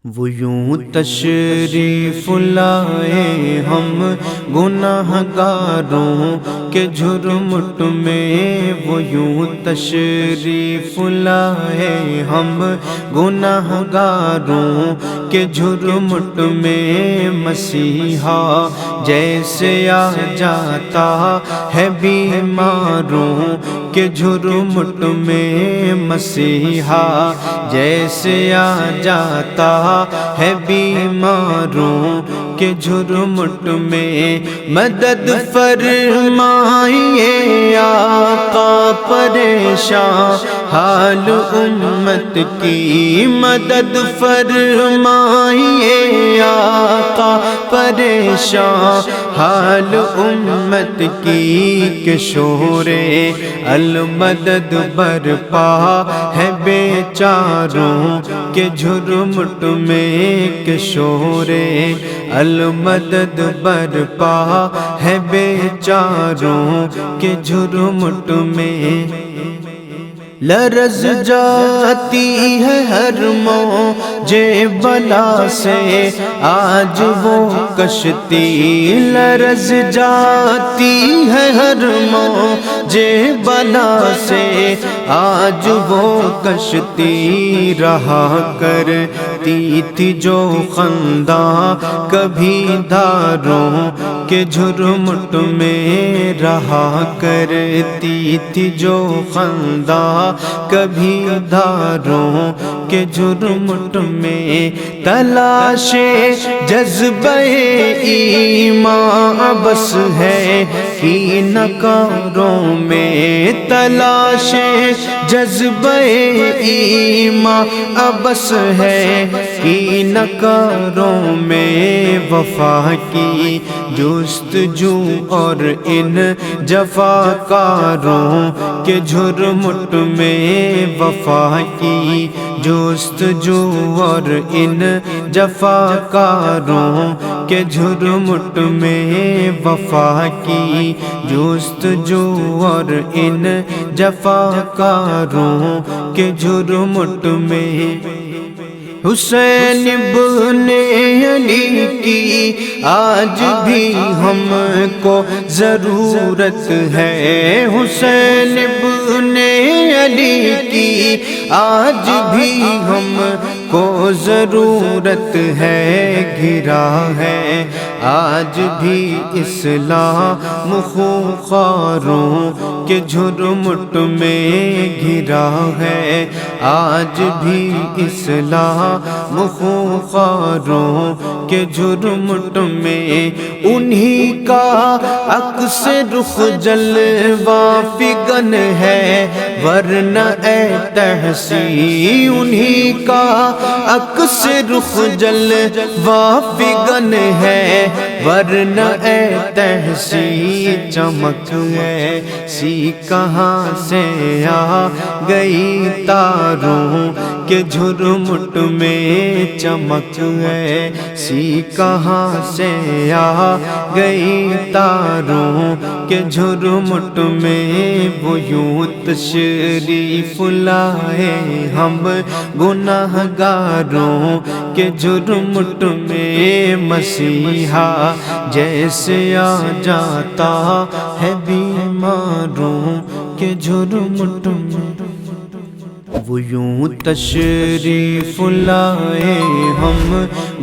وہ یوں تشریف لائے ہم گناہ گاروں کے جھرمٹ میں، وہ یوں تشریف لائے ہم گناہ گاروں کے جھرمٹ میں۔ مسیحا جیسے آ جاتا ہے بیماروں کے جھرمٹ میں، مسیحا جیسے آ جاتا ہے بیماروں کے جھرمٹ میں۔ مدد فرمائیے آقا پریشان حال امت کی، مدد فرمائیے آقا پریشان حال امت کی، کہ شور المدد برپا ہے بیچاروں کے جھرمٹ میں، کہ شور المدد برپا ہے بیچاروں کے جھرمٹ میں۔ لرز جاتی ہے ہر موج بلا سے آج وہ کشتی، لرز جاتی ہے ہر موج بلا سے آج وہ کشتی، رہا کرتی تھی جو خنداں کبھی داروں کے جھرمٹ میں، رہا کرتی تھی جو خنداں کبھی داروں کے جھرمٹ میں۔ تلاش جذبہ ایمان بس ہے کی نکاروں میں، تلاش جذبہ ایمان بس ہے کی نکاروں میں۔ وفا کی جستجو اور ان جفاکاروں کے جھرمٹ میں، وفا کی جستجو اور ان جفاکاروں کے جھرمٹ میں، وفا کی جستجو اور ان جفاکاروں کے جھرمٹ میں۔ حسین ابن علی کی آج بھی ہم کو ضرورت ہے، حسین ابن علی کی آج بھی ہم کو ضرورت ہے، گھرا ہے آج بھی اسلام خوخاروں کے جھرمٹ میں، گھرا ہے آج بھی اسلام خوخاروں کے جھرمٹ میں۔ انہی کا عکس رخ جلوہ فگن ہے ورنہ اے تحصی، انہی کا عکس رخ جلوہ فگن ہے ورنہ اے تحصی، چمک ایسی کہاں سے آ گئی تاروں کے جھرمٹ میں، چمک ایسی کہاں سے آ گئی تاروں کے جھرمٹ میں۔ وہ یوں تشریف لائے ہم گناہ گاروں کے جھرمٹ میں، مسیحا جیسے آ جاتا ہے بیماروں کے جھرمٹ میں۔ وہ یوں تشریف لائے ہم